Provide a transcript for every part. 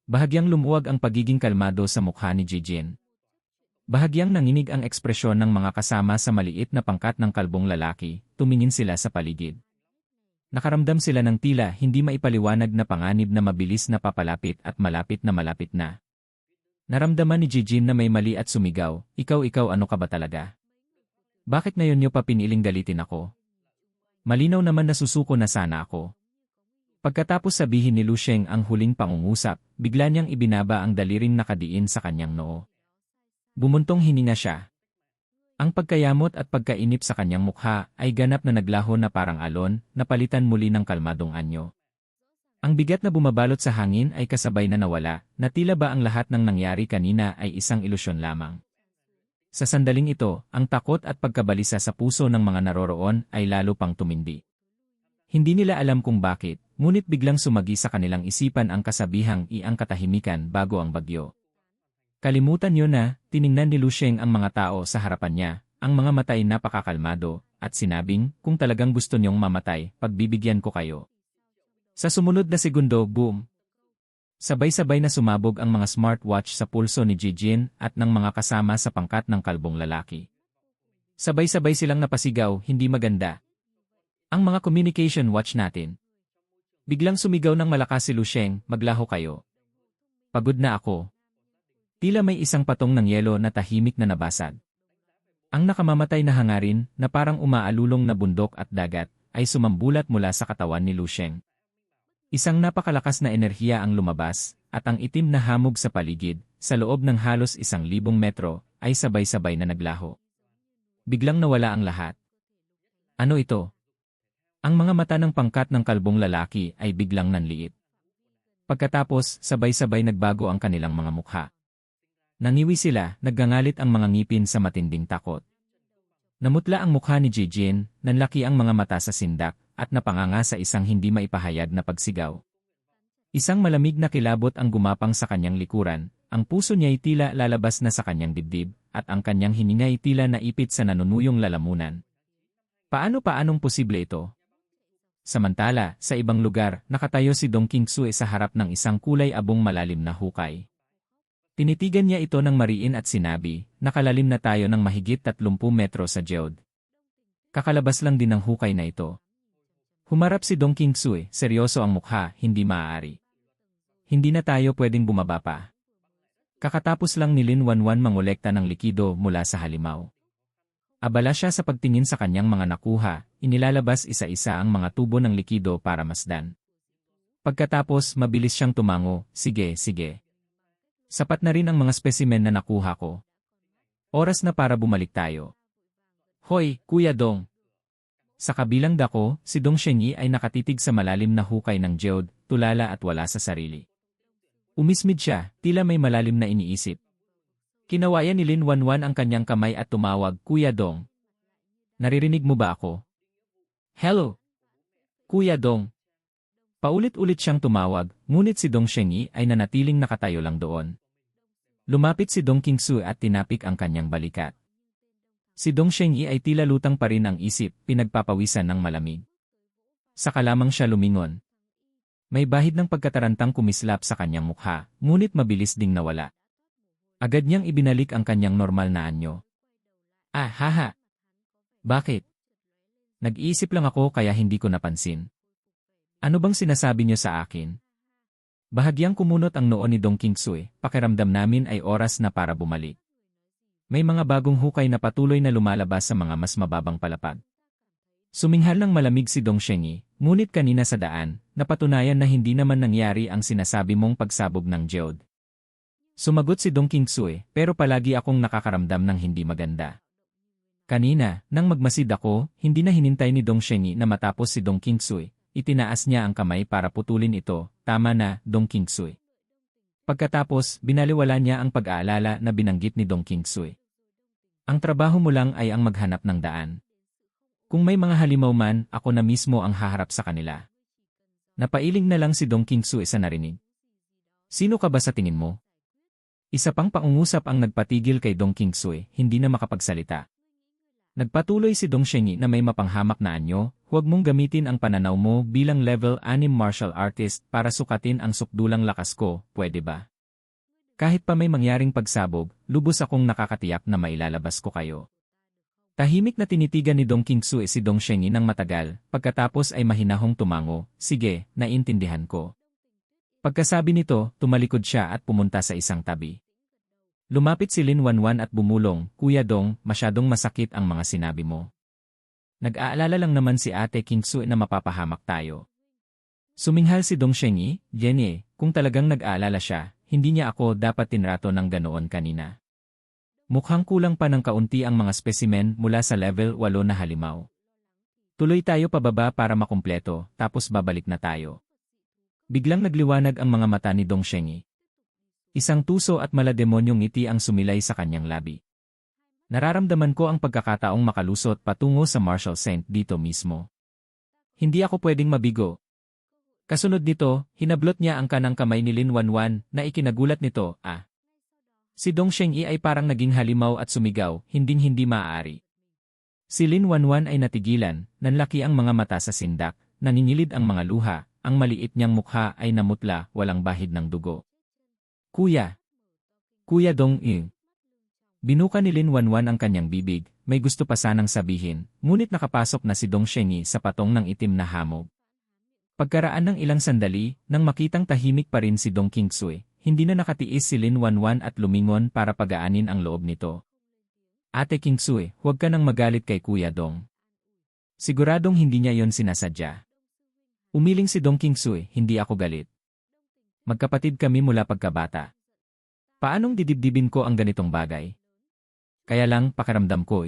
Bahagyang lumuwag ang pagiging kalmado sa mukha ni Jijin. Bahagyang nanginig ang ekspresyon ng mga kasama sa maliit na pangkat ng kalbong lalaki, tumingin sila sa paligid. Nakaramdam sila ng tila hindi maipaliwanag na panganib na mabilis na papalapit at malapit na. Naramdaman ni Jijin na may mali at sumigaw, ikaw ano ka ba talaga? Bakit ngayon niyo pa piniling galitin ako? Malinaw naman na susuko na sana ako. Pagkatapos sabihin ni Lu Sheng ang huling pangungusap, bigla niyang ibinaba ang daliring nakadiin sa kanyang noo. Bumuntong hininga siya. Ang pagkayamot at pagkainip sa kanyang mukha ay ganap na naglaho na parang alon, napalitan muli ng kalmadong anyo. Ang bigat na bumabalot sa hangin ay kasabay na nawala, na tila ba ang lahat ng nangyari kanina ay isang ilusyon lamang. Sa sandaling ito, ang takot at pagkabalisa sa puso ng mga naroroon ay lalo pang tumindi. Hindi nila alam kung bakit, ngunit biglang sumagi sa kanilang isipan ang kasabihang iang katahimikan bago ang bagyo. Kalimutan niyo na, tiningnan ni Lu Sheng ang mga tao sa harapan niya, ang mga mata ay napakakalmado, at sinabing, kung talagang gusto niyong mamatay, pagbibigyan ko kayo. Sa sumunod na segundo, boom! Sabay-sabay na sumabog ang mga smartwatch sa pulso ni Jijin at ng mga kasama sa pangkat ng kalbong lalaki. Sabay-sabay silang napasigaw, hindi maganda. Ang mga communication watch natin. Biglang sumigaw ng malakas si Lu Sheng, maglaho kayo. Pagod na ako. Tila may isang patong ng yelo na tahimik na nabasag. Ang nakamamatay na hangarin, na parang umaalulong na bundok at dagat, ay sumambulat mula sa katawan ni Lu Sheng. Isang napakalakas na enerhiya ang lumabas, at ang itim na hamog sa paligid, sa loob ng halos 1,000 metro, ay sabay-sabay na naglaho. Biglang nawala ang lahat. Ano ito? Ang mga mata ng pangkat ng kalbong lalaki ay biglang nanliit. Pagkatapos, sabay-sabay nagbago ang kanilang mga mukha. Nangiwi sila, naggangalit ang mga ngipin sa matinding takot. Namutla ang mukha ni Jijin, nanlaki ang mga mata sa sindak, at napanganga sa isang hindi maipahayag na pagsigaw. Isang malamig na kilabot ang gumapang sa kanyang likuran, ang puso niya ay tila lalabas na sa kanyang dibdib, at ang kanyang hininga ay tila naipit sa nanunuyong lalamunan. Paanong posible ito? Samantala, sa ibang lugar, nakatayo si Dong Qingsui sa harap ng isang kulay abong malalim na hukay. Tinitigan niya ito ng mariin at sinabi, nakalalim na tayo ng mahigit 30 metro sa geode. Kakalabas lang din ng hukay na ito. Humarap si Dong Qingsui, seryoso ang mukha, hindi maaari. Hindi na tayo pwedeng bumaba pa. Kakatapos lang ni Lin Wanwan mangolekta ng likido mula sa halimaw. Abala siya sa pagtingin sa kanyang mga nakuha, inilalabas isa-isa ang mga tubo ng likido para masdan. Pagkatapos mabilis siyang tumango, sige. Sapat na rin ang mga spesimen na nakuha ko. Oras na para bumalik tayo. Hoy, Kuya Dong! Sa kabilang dako, si Dong Shengyi ay nakatitig sa malalim na hukay ng geode, tulala at wala sa sarili. Umismid siya, tila may malalim na iniisip. Kinawayan ni Lin Wanwan ang kanyang kamay at tumawag, Kuya Dong. Naririnig mo ba ako? Hello? Kuya Dong. Paulit-ulit siyang tumawag, ngunit si Dong Shengyi ay nanatiling nakatayo lang doon. Lumapit si Dong Qingsui at tinapik ang kanyang balikat. Si Dong Shengyi ay tila lutang pa rin ang isip, pinagpapawisan ng malamig. Saka lamang siya lumingon. May bahid ng pagkatarantang kumislap sa kanyang mukha, ngunit mabilis ding nawala. Agad niyang ibinalik ang kanyang normal na anyo. Ah, haha. Bakit? Nag-iisip lang ako kaya hindi ko napansin. Ano bang sinasabi niyo sa akin? Bahagyang kumunot ang noo ni Dong Qingsui, pakiramdam namin ay oras na para bumalik. May mga bagong hukay na patuloy na lumalabas sa mga mas mababang palapag. Suminghal ng malamig si Dong Shengyi, ngunit kanina sa daan, napatunayan na hindi naman nangyari ang sinasabi mong pagsabog ng geode. Sumagot si Dong Qingsui, pero palagi akong nakakaramdam ng hindi maganda. Kanina, nang magmasid ako, hindi na hinintay ni Dong Shengyi na matapos si Dong Qingsui, itinaas niya ang kamay para putulin ito, tama na, Dong Qingsui. Pagkatapos, binaliwala niya ang pag-aalala na binanggit ni Dong Qingsui. Ang trabaho mo lang ay ang maghanap ng daan. Kung may mga halimaw man, ako na mismo ang haharap sa kanila. Napailing na lang si Dong Qingsui sa narinig. Sino ka ba sa tingin mo? Isa pang pangungusap ang nagpatigil kay Dong Qingsui, hindi na makapagsalita. Nagpatuloy si Dong Shengyi na may mapanghamak na anyo, huwag mong gamitin ang pananaw mo bilang level 6 martial artist para sukatin ang sukdulang lakas ko, pwede ba? Kahit pa may mangyaring pagsabog, lubos akong nakakatiyak na mailalabas ko kayo. Tahimik na tinitigan ni Dong Qingsu si Dong Shenyi ng matagal, pagkatapos ay mahinahong tumango, sige, naintindihan ko. Pagkasabi nito, tumalikod siya at pumunta sa isang tabi. Lumapit si Lin Wanwan at bumulong, Kuya Dong, masyadong masakit ang mga sinabi mo. Nag-aalala lang naman si Ate Qingsu na mapapahamak tayo. Suminghal si Dong Shenyi, Jenny, kung talagang nag-aalala siya, hindi niya ako dapat tinrato ng ganoon kanina. Mukhang kulang pa ng kaunti ang mga spesimen mula sa level 8 na halimaw. Tuloy tayo pababa para makumpleto, tapos babalik na tayo. Biglang nagliwanag ang mga mata ni Dong Shenyi. Isang tuso at malademonyong ngiti ang sumilay sa kanyang labi. Nararamdaman ko ang pagkakataong makalusot patungo sa Martial Saint dito mismo. Hindi ako pwedeng mabigo. Kasunod nito, hinablot niya ang kanang kamay ni Lin Wanwan na ikinagulat nito, Si Dong Shenyi ay parang naging halimaw at sumigaw, hinding-hindi maaari. Si Lin Wanwan ay natigilan, nanlaki ang mga mata sa sindak, naningilid ang mga luha, ang maliit niyang mukha ay namutla, walang bahid ng dugo. Kuya! Kuya Dong Ing! Binuka ni Lin Wanwan ang kanyang bibig, may gusto pa sanang sabihin, ngunit nakapasok na si Dong Shenyi sa patong ng itim na hamog. Pagkaraan ng ilang sandali, nang makitang tahimik pa rin si Dong Qingsu, hindi na nakatiis si Lin Wanwan at lumingon para pagaanin ang loob nito. Ate Qingsu, huwag ka nang magalit kay Kuya Dong. Siguradong hindi niya yon sinasadya. Umiling si Dong Qingsu, hindi ako galit. Magkapatid kami mula pagkabata. Paanong didibdibin ko ang ganitong bagay? Kaya lang pakiramdam ko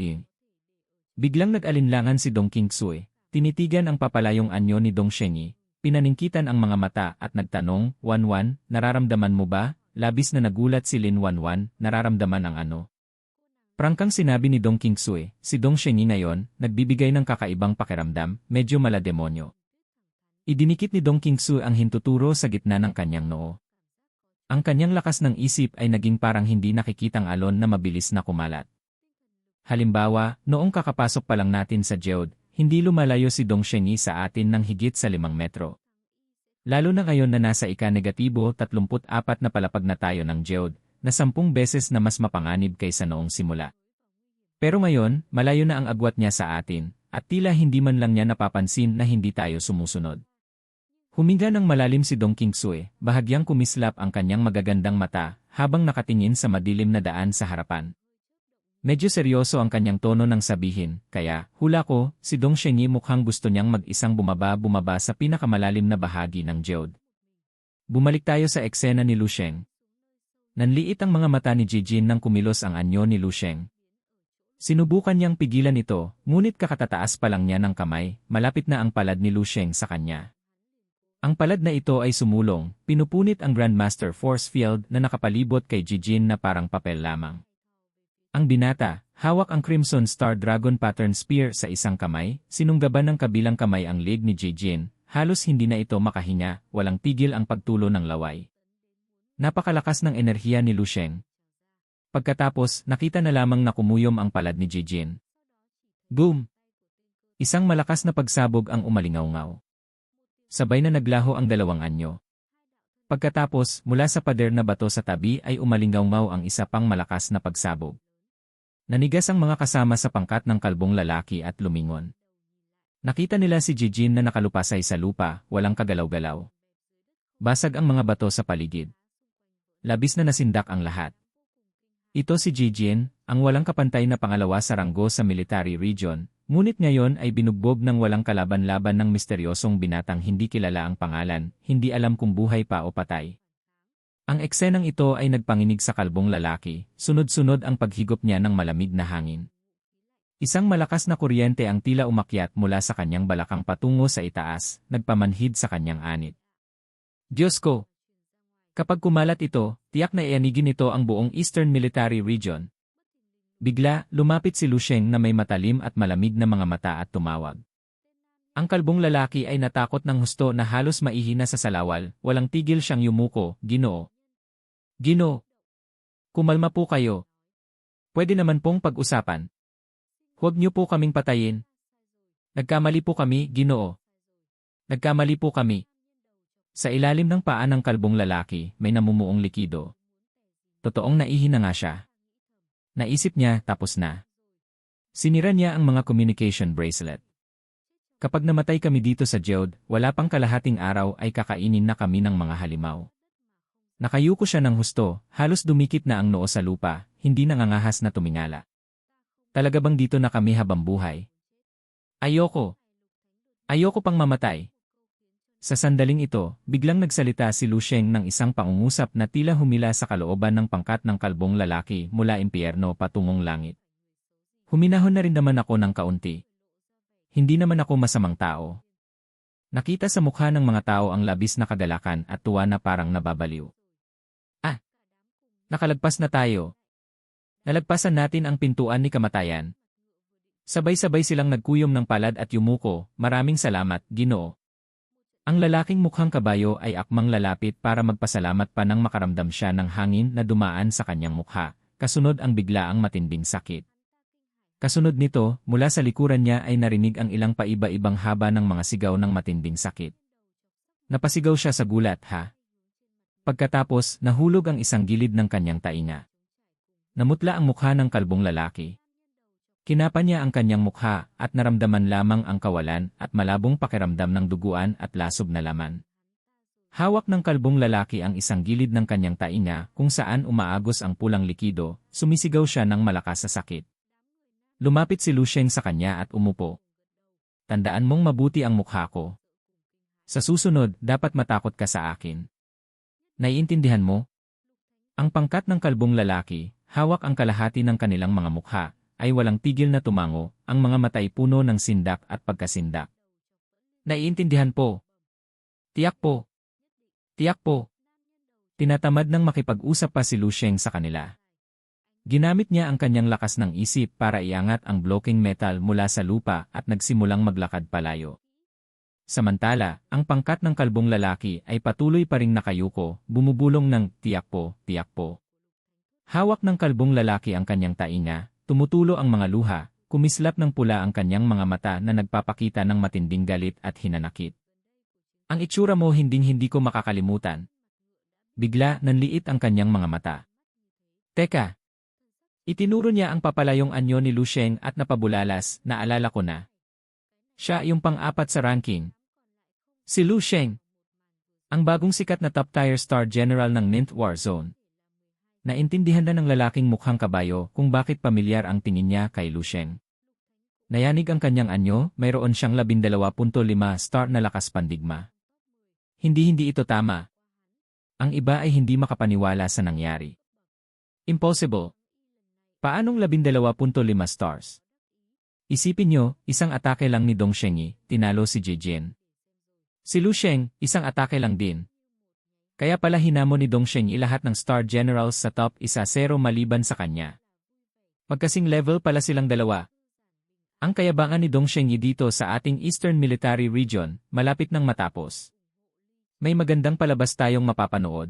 Biglang nag-alinlangan si Dong Qingsu, tinitigan ang papalayong anyo ni Dong Shenyi, pinaningkitan ang mga mata at nagtanong, Wanwan, nararamdaman mo ba? Labis na nagulat si Lin Wanwan, nararamdaman ang ano? Prangkang sinabi ni Dong Qingsu, si Dong Shenyi ngayon, nagbibigay ng kakaibang pakiramdam, medyo malademonyo. Idinikit ni Dong Qingsu ang hintuturo sa gitna ng kanyang noo. Ang kanyang lakas ng isip ay naging parang hindi nakikitang alon na mabilis na kumalat. Halimbawa, noong kakapasok pa lang natin sa Geode, hindi lumalayo si Dong Shenyi sa atin ng higit sa 5 metro. Lalo na ngayon na nasa ika-34 na palapag na tayo ng Geode, na 10 beses na mas mapanganib kaysa noong simula. Pero ngayon, malayo na ang agwat niya sa atin, at tila hindi man lang niya napapansin na hindi tayo sumusunod. Huminga ng malalim si Dong Qingsu, bahagyang kumislap ang kanyang magagandang mata habang nakatingin sa madilim na daan sa harapan. Medyo seryoso ang kanyang tono ng sabihin, kaya, hula ko, si Dong Shenyi mukhang gusto niyang mag-isang bumaba sa pinakamalalim na bahagi ng Geode. Bumalik tayo sa eksena ni Lu Sheng. Nanliit ang mga mata ni Jijin nang kumilos ang anyo ni Lu Sheng. Sinubukan niyang pigilan ito, ngunit kakatataas pa lang niya ng kamay, malapit na ang palad ni Lu Sheng sa kanya. Ang palad na ito ay sumulong, pinupunit ang Grandmaster Force Field na nakapalibot kay Jijin na parang papel lamang. Ang binata, hawak ang Crimson Star Dragon Pattern Spear sa isang kamay, sinunggaban ng kabilang kamay ang leg ni Jijin, halos hindi na ito makahinga, walang tigil ang pagtulo ng laway. Napakalakas ng enerhiya ni Lu Sheng. Pagkatapos, nakita na lamang na kumuyom ang palad ni Jijin. Boom! Isang malakas na pagsabog ang umalingaw-ngaw. Sabay na naglaho ang dalawang anyo. Pagkatapos, mula sa pader na bato sa tabi ay umalingaw-ngaw ang isa pang malakas na pagsabog. Nanigas ang mga kasama sa pangkat ng kalbong lalaki at lumingon. Nakita nila si Jijin na nakalupasay sa lupa, walang kagalaw-galaw. Basag ang mga bato sa paligid. Labis na nasindak ang lahat. Ito si Jijin, ang walang kapantay na pangalawa sa ranggo sa military region, ngunit ngayon ay binugbog ng walang kalaban-laban ng misteryosong binatang hindi kilala ang pangalan, hindi alam kung buhay pa o patay. Ang eksenang ito ay nagpanginig sa kalbong lalaki, sunod-sunod ang paghigop niya ng malamig na hangin. Isang malakas na kuryente ang tila umakyat mula sa kanyang balakang patungo sa itaas, nagpamanhid sa kanyang anit. Diyos ko! Kapag kumalat ito, tiyak na ianigin ito ang buong Eastern Military Region. Bigla, lumapit si Lu Sheng na may matalim at malamig na mga mata at tumawag. Ang kalbong lalaki ay natakot ng husto na halos maihina sa salawal, walang tigil siyang yumuko, Ginoo. Ginoo! Kumalma po kayo. Pwede naman pong pag-usapan. Huwag niyo po kaming patayin. Nagkamali po kami, Ginoo. Nagkamali po kami. Sa ilalim ng paa ng kalbong lalaki, may namumuong likido. Totoong naihi na nga siya. Naisip niya, tapos na. Sinira niya ang mga communication bracelet. Kapag namatay kami dito sa Geode, wala pang kalahating araw ay kakainin na kami ng mga halimaw. Nakayuko siya ng husto, halos dumikit na ang noo sa lupa, hindi nangangahas na tumingala. Talaga bang dito na kami habang buhay? Ayoko. Ayoko pang mamatay. Sa sandaling ito, biglang nagsalita si Lu Sheng ng isang pangungusap na tila humila sa kalooban ng pangkat ng kalbong lalaki mula impyerno patungong langit. Huminahon na rin naman ako ng kaunti. Hindi naman ako masamang tao. Nakita sa mukha ng mga tao ang labis na kagalakan at tuwa na parang nababaliw. Ah! Nakalagpas na tayo. Nalagpasan natin ang pintuan ni kamatayan. Sabay-sabay silang nagkuyom ng palad at yumuko, maraming salamat, Ginoo. Ang lalaking mukhang kabayo ay akmang lalapit para magpasalamat pa nang makaramdam siya ng hangin na dumaan sa kanyang mukha, kasunod ang biglaang matinding sakit. Kasunod nito, mula sa likuran niya ay narinig ang ilang paiba-ibang haba ng mga sigaw ng matinding sakit. Napasigaw siya sa gulat, ha? Pagkatapos, nahulog ang isang gilid ng kanyang tainga. Namutla ang mukha ng kalbong lalaki. Kinapa niya ang kanyang mukha at naramdaman lamang ang kawalan at malabong pakiramdam ng duguan at lasob na laman. Hawak ng kalbong lalaki ang isang gilid ng kanyang tainga kung saan umaagos ang pulang likido, sumisigaw siya ng malakas sa sakit. Lumapit si Lu Sheng sa kanya at umupo. Tandaan mong mabuti ang mukha ko. Sa susunod, dapat matakot ka sa akin. Naiintindihan mo? Ang pangkat ng kalbong lalaki, hawak ang kalahati ng kanilang mga mukha, ay walang tigil na tumango, ang mga mata ay puno ng sindak at pagkasindak. Naiintindihan po. Tiyak po. Tiyak po. Tinatamad ng makipag-usap pa si Lu Sheng sa kanila. Ginamit niya ang kanyang lakas ng isip para iangat ang blocking metal mula sa lupa at nagsimulang maglakad palayo. Samantala, ang pangkat ng kalbong lalaki ay patuloy pa ring nakayuko, bumubulong ng tiyak po, tiyak po. Hawak ng kalbong lalaki ang kanyang tainga, tumutulo ang mga luha, kumislap ng pula ang kanyang mga mata na nagpapakita ng matinding galit at hinanakit. Ang itsura mo hinding-hindi ko makakalimutan. Bigla nanliit ang kanyang mga mata. Teka! Itinuro niya ang papalayong anyo ni Lu Sheng at napabulalas, naalala ko na. Siya yung pang-apat sa ranking. Si Lu Sheng. Ang bagong sikat na top-tier star general ng Ninth War Zone. Naintindihan na ng lalaking mukhang kabayo kung bakit pamilyar ang tingin niya kay Lu Sheng. Nayanig ang kanyang anyo, mayroon siyang 12.5 star na lakas pandigma. Hindi ito tama. Ang iba ay hindi makapaniwala sa nangyari. Impossible. Paanong 12.5 stars? Isipin nyo, isang atake lang ni Dong Shengyi, tinalo si Jijin. Si Lu Sheng, isang atake lang din. Kaya pala hinamon ni Dong Shengyi lahat ng star generals sa top 1-0 maliban sa kanya. Magkasing level pala silang dalawa. Ang kayabangan ni Dong Shengyi dito sa ating Eastern Military Region, malapit nang matapos. May magandang palabas tayong mapapanood.